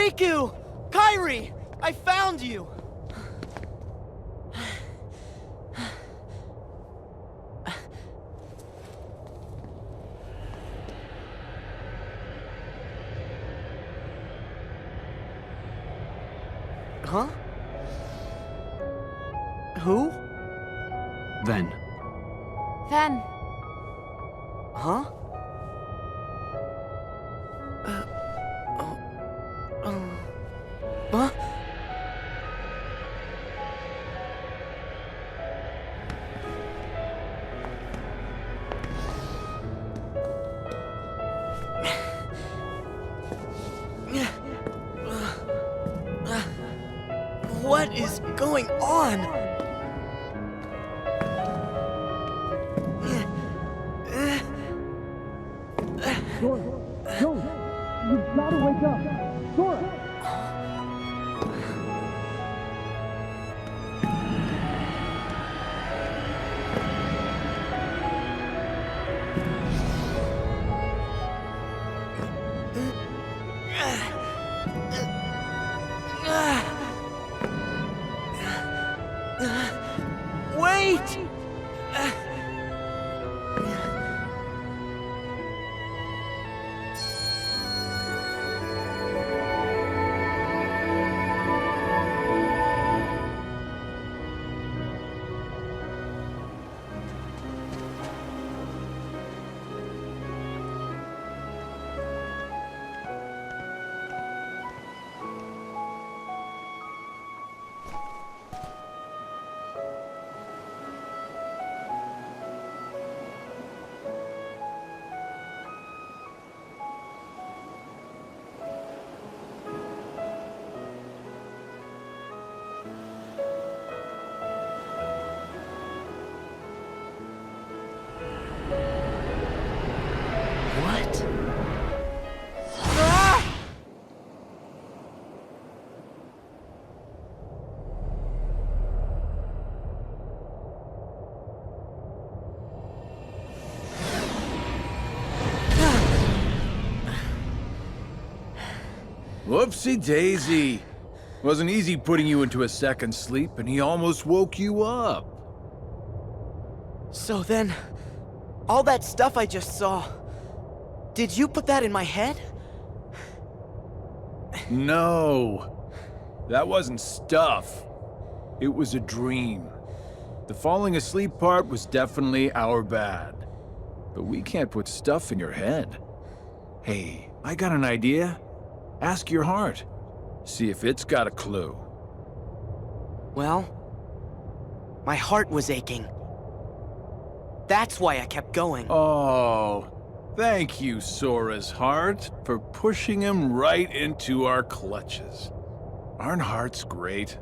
Riku! Kairi! I found you! Huh? Who? Ven. Ven. Huh? Huh? What is going on? You've got to wake up! Sora! Wait! What? Ah! Whoopsie daisy. Wasn't easy putting you into a second sleep, and he almost woke you up. So then, all that stuff I just saw, did you put that in my head? No. That wasn't stuff. It was a dream. The falling asleep part was definitely our bad. But we can't put stuff in your head. Hey, I got an idea. Ask your heart. See if it's got a clue. Well, my heart was aching. That's why I kept going. Oh, thank you, Sora's heart, for pushing him right into our clutches. Aren't hearts great?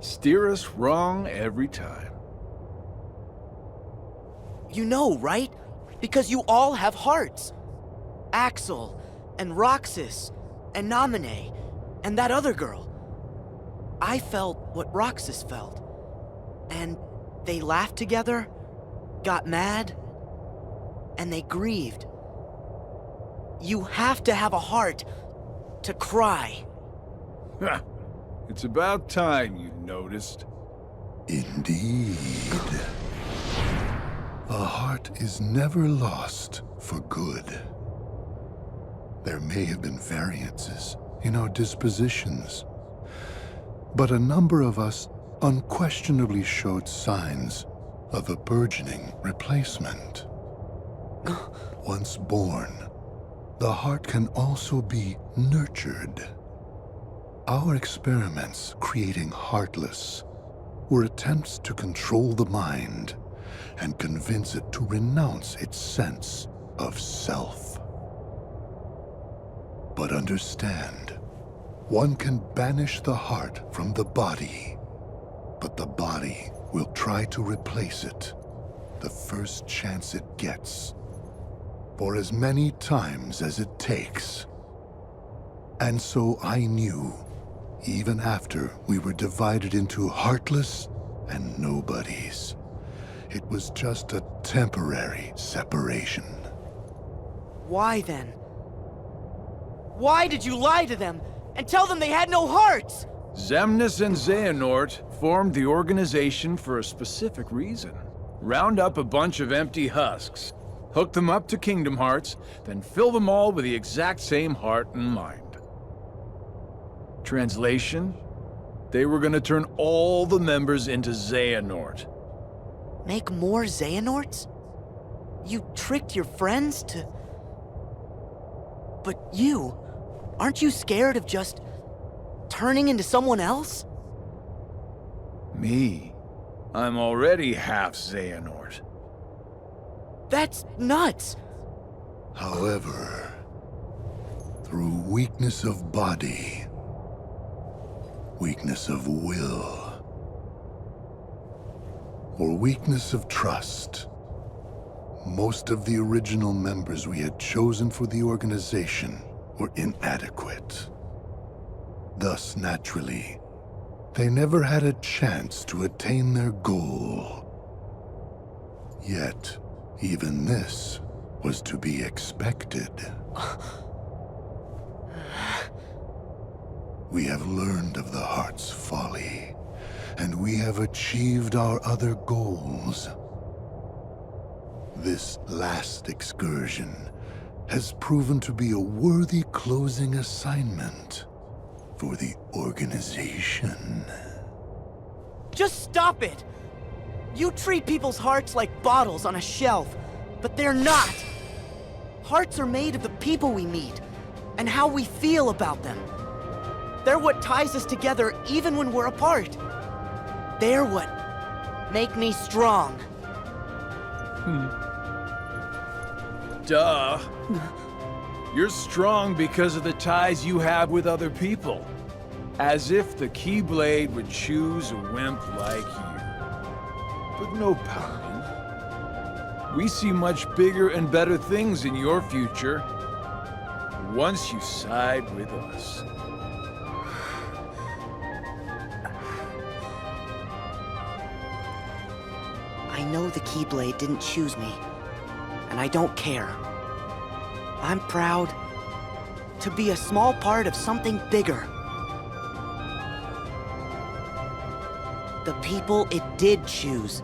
Steer us wrong every time. You know, right? Because you all have hearts. Axel, and Roxas, and Naminé, and that other girl. I felt what Roxas felt. And they laughed together, got mad, and they grieved. You have to have a heart to cry. It's about time you noticed. Indeed. A heart is never lost for good. There may have been variances in our dispositions, but a number of us unquestionably showed signs of a burgeoning replacement. Once born, the heart can also be nurtured. Our experiments creating Heartless were attempts to control the mind and convince it to renounce its sense of self. But understand, one can banish the heart from the body, but the body will try to replace it the first chance it gets, for as many times as it takes. And so I knew, even after we were divided into Heartless and Nobodies, it was just a temporary separation. Why then? Why did you lie to them and tell them they had no hearts! Xemnas and Xehanort formed the organization for a specific reason. Round up a bunch of empty husks, hook them up to Kingdom Hearts, then fill them all with the exact same heart and mind. Translation? They were gonna turn all the members into Xehanort. Make more Xehanorts? You tricked your friends to... But you... Aren't you scared of just... turning into someone else? Me? I'm already half Xehanort. That's nuts! However, through weakness of body, weakness of will, or weakness of trust, most of the original members we had chosen for the organization were inadequate. Thus, naturally, they never had a chance to attain their goal. Yet, even this was to be expected. We have learned of the heart's folly, and we have achieved our other goals. This last excursion has proven to be a worthy closing assignment for the organization. Just stop it! You treat people's hearts like bottles on a shelf, but they're not! Hearts are made of the people we meet, and how we feel about them. They're what ties us together even when we're apart. They're what make me strong. Duh. You're strong because of the ties you have with other people. As if the Keyblade would choose a wimp like you. But no pouting. We see much bigger and better things in your future. Once you side with us. I know the Keyblade didn't choose me, and I don't care. I'm proud to be a small part of something bigger. The people it did choose.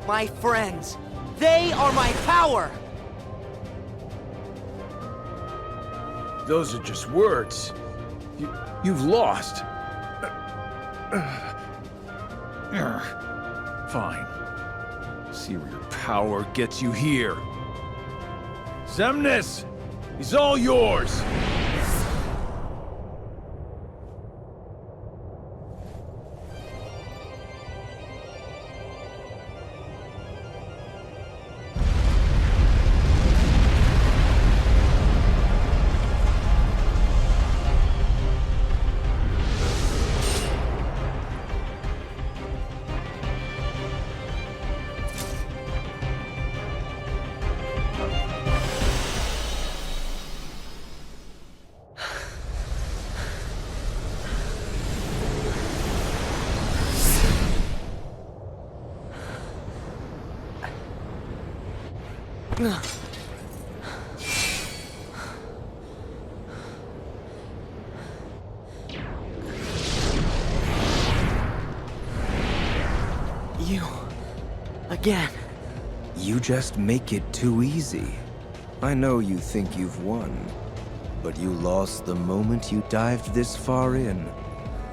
My friends. They are my power! Those are just words. You've lost. Fine. See where your power gets you here. Xemnas! He's all yours! You... again. You just make it too easy. I know you think you've won, but you lost the moment you dived this far in.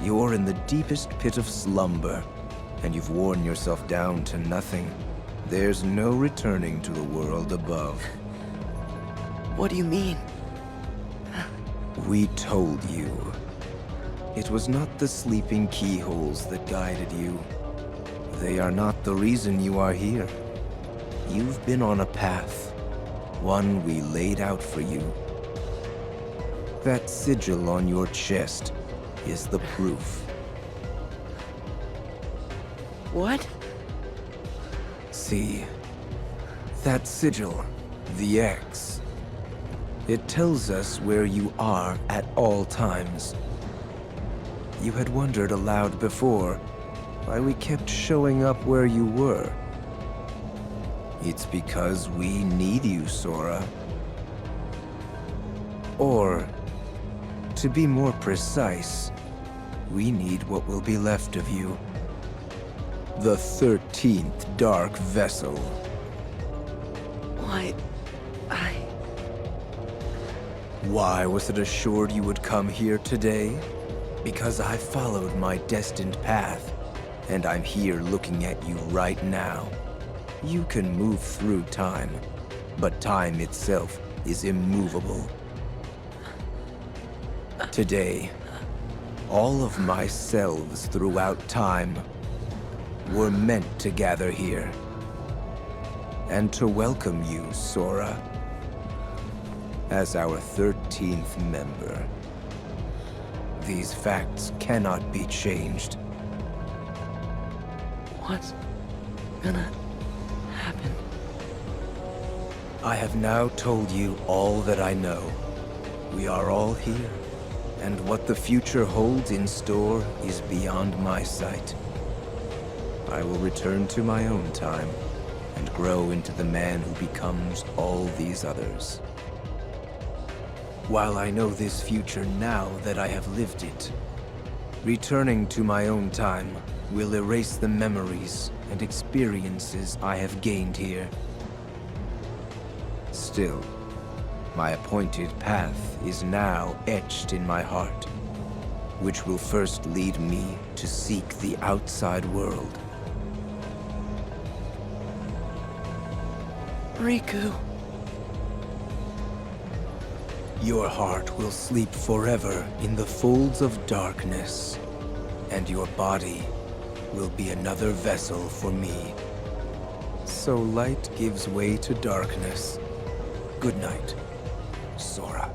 You're in the deepest pit of slumber, and you've worn yourself down to nothing. There's no returning to the world above. What do you mean? We told you. It was not the sleeping keyholes that guided you. They are not the reason you are here. You've been on a path, one we laid out for you. That sigil on your chest is the proof. What? See, that sigil, the X. It tells us where you are at all times. You had wondered aloud before why we kept showing up where you were. It's because we need you, Sora. Or To be more precise, we need what will be left of you. The 13th Dark Vessel. Why, Why was it assured you would come here today? Because I followed my destined path, and I'm here looking at you right now. You can move through time, but time itself is immovable. Today, all of my selves throughout time were meant to gather here. And to welcome you, Sora, as our 13th member. These facts cannot be changed. what's gonna happen? I have now told you all that I know. We are all here, and what the future holds in store is beyond my sight. I will return to my own time and grow into the man who becomes all these others. While I know this future now that I have lived it, returning to my own time will erase the memories and experiences I have gained here. Still, my appointed path is now etched in my heart, which will first lead me to seek the outside world. Riku. Your heart will sleep forever in the folds of darkness, and your body will be another vessel for me. So light gives way to darkness. Good night, Sora.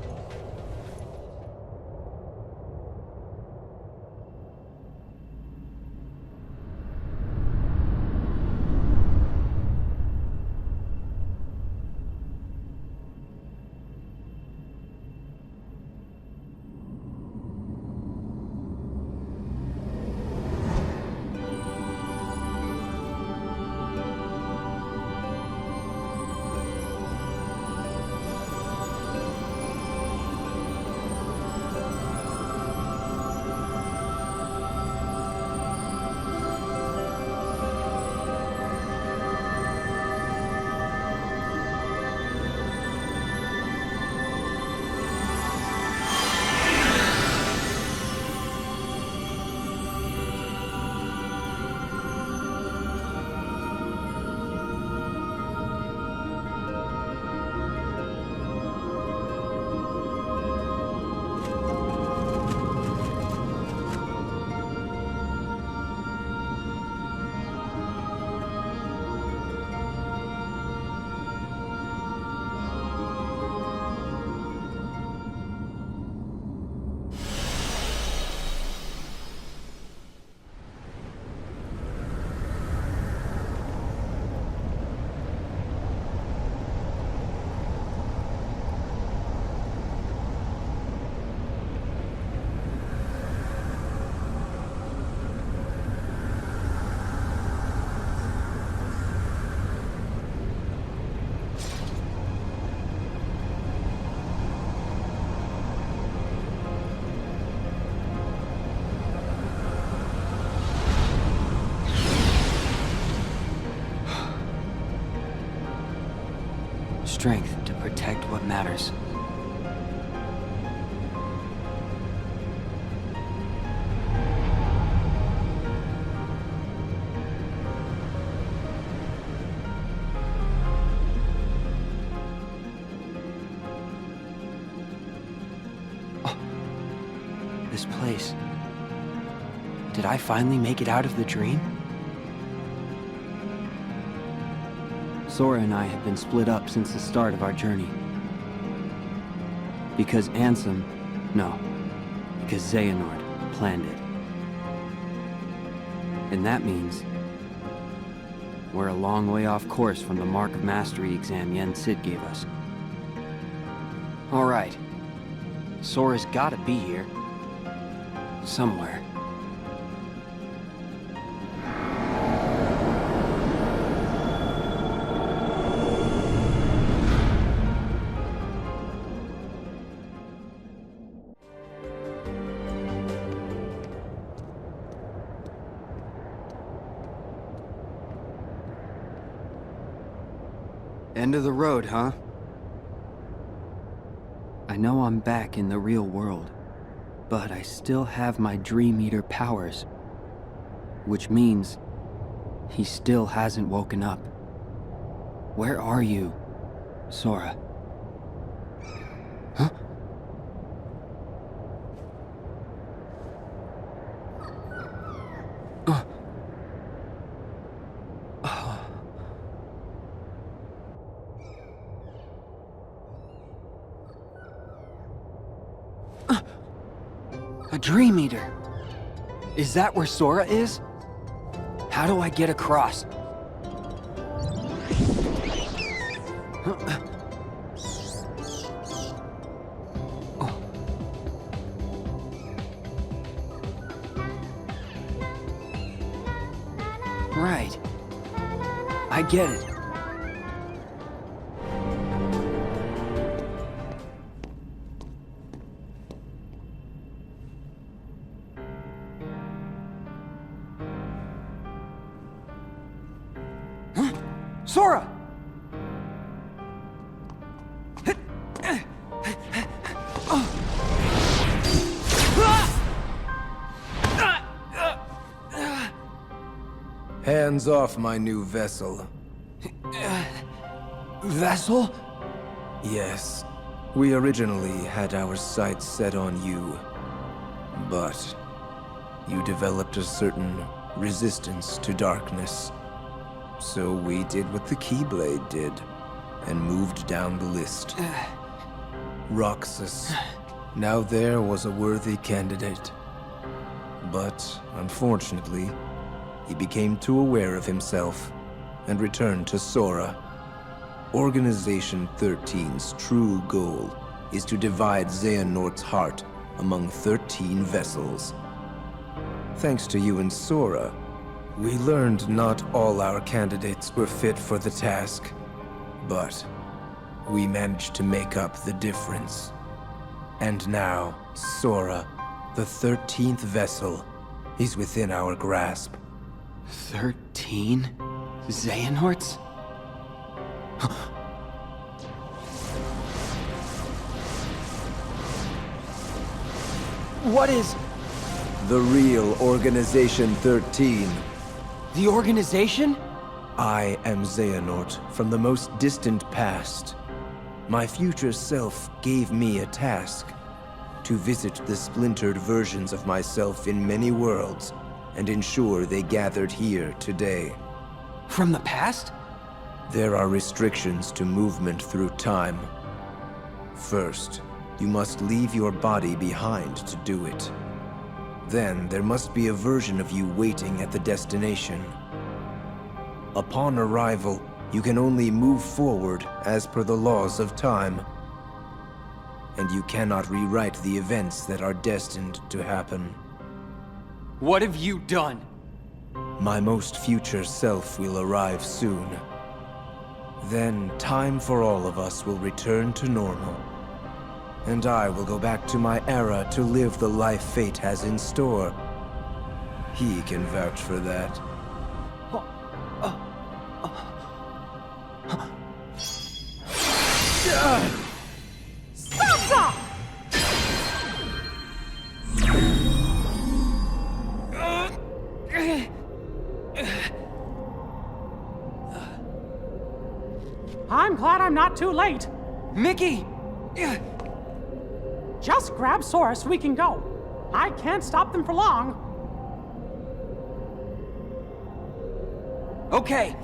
Strength to protect what matters. Oh, this place. Did I finally make it out of the dream? Sora and I have been split up since the start of our journey. Because Ansem... No. Because Xehanort planned it. And that means... we're a long way off course from the Mark of Mastery exam Yen Sid gave us. Alright. Sora's gotta be here. Somewhere. End of the road, huh? I know I'm back in the real world, but I still have my Dream Eater powers. Which means he still hasn't woken up. Where are you, Sora? Huh? A Dream Eater! Is that where Sora is? How do I get across? Right. I get it. Sora! Hands off my new vessel. Vessel? Yes, we originally had our sights set on you, but you developed a certain resistance to darkness. So we did what the Keyblade did, and moved down the list. Roxas. Now there was a worthy candidate. But, unfortunately, he became too aware of himself, and returned to Sora. Organization 13's true goal is to divide Xehanort's heart among 13 vessels. Thanks to you and Sora, we learned not all our candidates were fit for the task, but we managed to make up the difference. And now, Sora, the 13th vessel, is within our grasp. 13 Xehanorts? What is The real Organization 13. the organization? I am Xehanort from the most distant past. My future self gave me a task: to visit the splintered versions of myself in many worlds and ensure they gathered here today. From the past? There are restrictions to movement through time. First, you must leave your body behind to do it. Then there must be a version of you waiting at the destination. Upon arrival, you can only move forward as per the laws of time. And you cannot rewrite the events that are destined to happen. What have you done? My most future self will arrive soon. Then time for all of us will return to normal. And I will go back to my era to live the life fate has in store. He can vouch for that. I'm glad I'm not too late. Mickey! Just grab Sora so we can go. I can't stop them for long. Okay.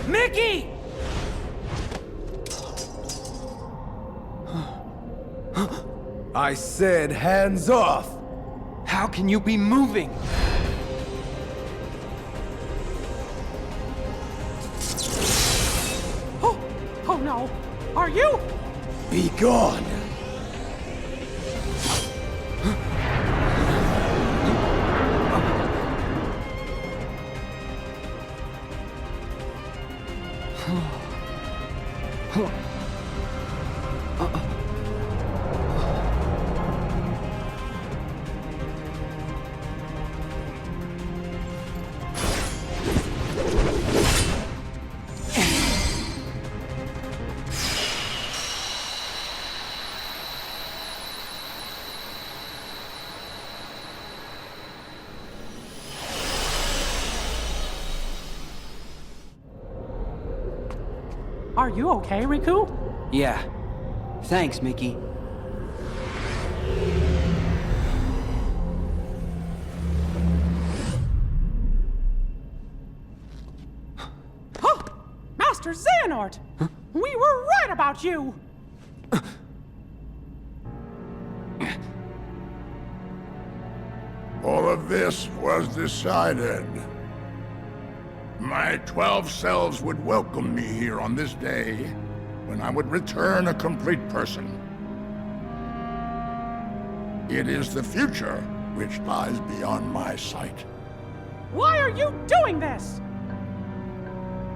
Mickey! I said hands off! How can you be moving? Oh no. Are you? Be gone! Are you okay, Riku? Yeah. Thanks, Mickey. Master Xehanort! Huh? We were right about you! All of this was decided. My 12 selves would welcome me here on this day, when I would return a complete person. It is the future which lies beyond my sight. Why are you doing this?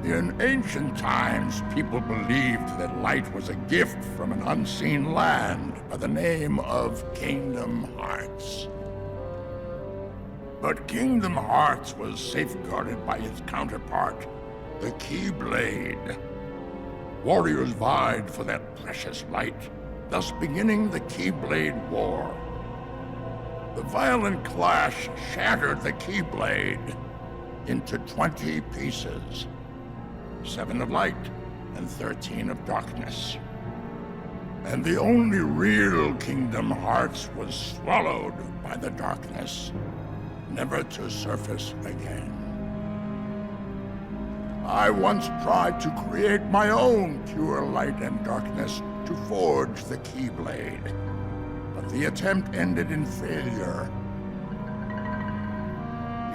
In ancient times, people believed that light was a gift from an unseen land by the name of Kingdom Hearts. But Kingdom Hearts was safeguarded by its counterpart, the Keyblade. Warriors vied for that precious light, thus beginning the Keyblade War. The violent clash shattered the Keyblade into 20 pieces. 7 of light and 13 of darkness. And the only real Kingdom Hearts was swallowed by the darkness, never to surface again. I once tried to create my own pure light and darkness to forge the Keyblade, but the attempt ended in failure.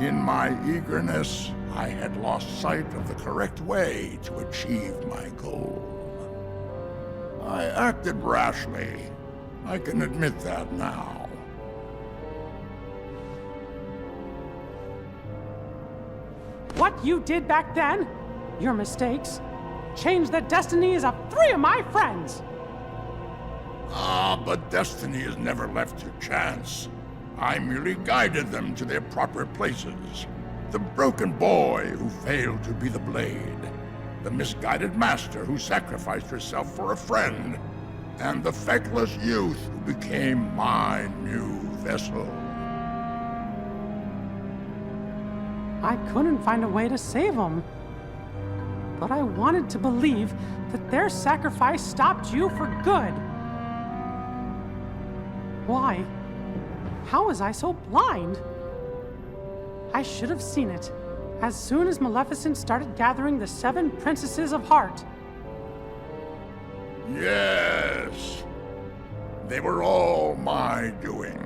In my eagerness, I had lost sight of the correct way to achieve my goal. I acted rashly. I can admit that now. What you did back then, your mistakes, changed the destinies of 3 of my friends. But destiny is never left to chance. I merely guided them to their proper places. The broken boy who failed to be the blade, the misguided master who sacrificed herself for a friend, and the feckless youth who became my new vessel. I couldn't find a way to save them. But I wanted to believe that their sacrifice stopped you for good. Why? How was I so blind? I should have seen it as soon as Maleficent started gathering the 7 princesses of heart. Yes. They were all my doing.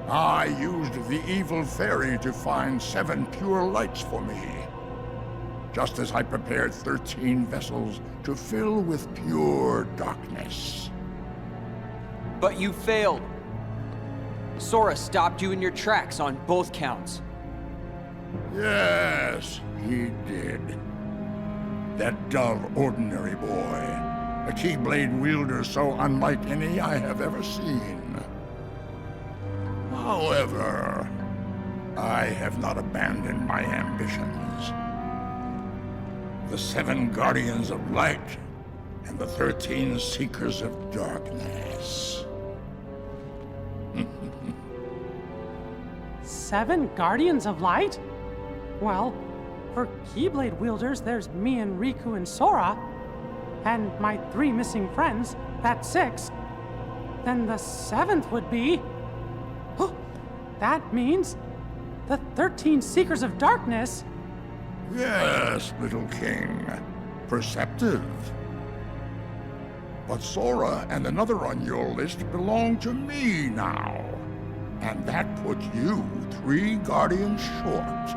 I used the evil fairy to find 7 pure lights for me, just as I prepared 13 vessels to fill with pure darkness. But you failed. Sora stopped you in your tracks on both counts. Yes, he did. That dull, ordinary boy. A Keyblade wielder so unlike any I have ever seen. However, I have not abandoned my ambitions. The 7 Guardians of Light and the 13 Seekers of Darkness. 7 Guardians of Light? Well, for Keyblade wielders, there's me and Riku and Sora. And my 3 missing friends, that's 6. Then the 7th would be... That means the 13 Seekers of Darkness. Yes, little king. Perceptive. But Sora and another on your list belong to me now. And that puts you 3 Guardians short.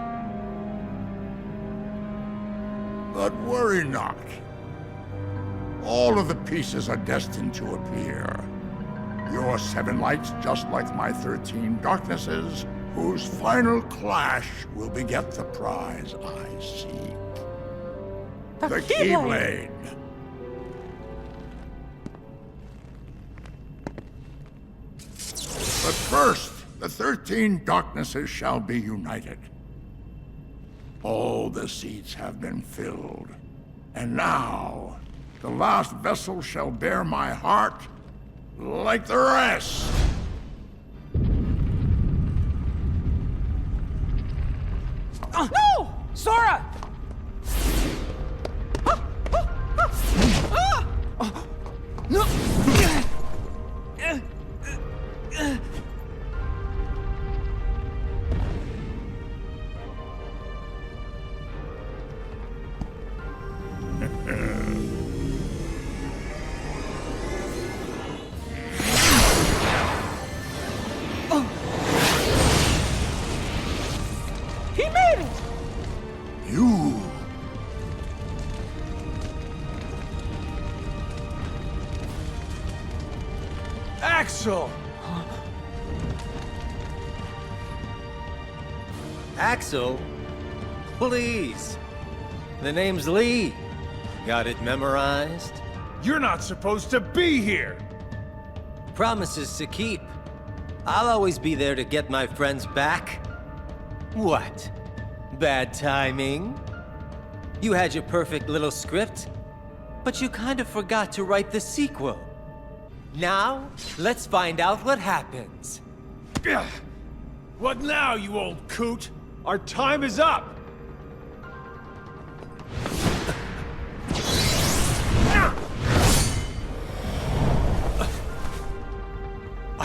But worry not. All of the pieces are destined to appear. Your 7 lights, just like my 13 darknesses, whose final clash will beget the prize I seek. The Keyblade! But first, the 13 darknesses shall be united. All the seats have been filled. And now, the last vessel shall bear my heart like the rest. No! Sora! He made it! You... Axel! Axel? Please. The name's Lee. Got it memorized? You're not supposed to be here! Promises to keep. I'll always be there to get my friends back. What? Bad timing? You had your perfect little script, but you kind of forgot to write the sequel. Now, let's find out what happens. What now, you old coot? Our time is up!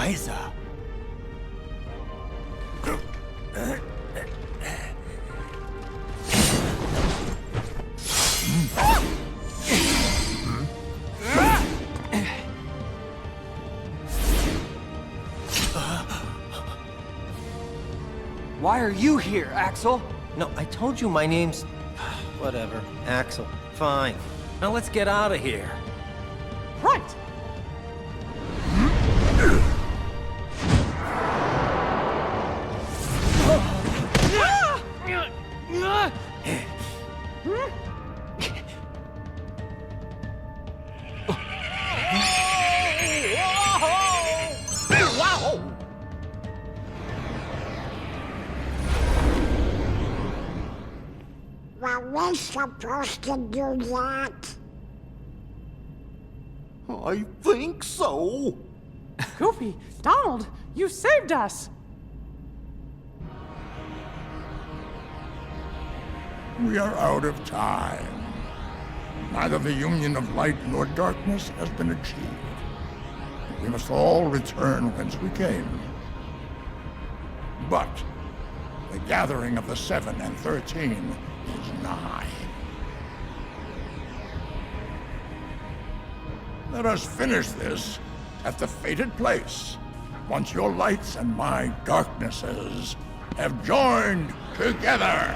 Isa. Why are you here, Axel? No, I told you my name's... Whatever. Axel. Fine. Now let's get out of here. Right! Were we supposed to do that? I think so. Goofy, Donald, you saved us! We are out of time. Neither the union of light nor darkness has been achieved. We must all return whence we came. But the gathering of the 7 and 13 is nigh. Let us finish this at the fated place, once your lights and my darknesses have joined together.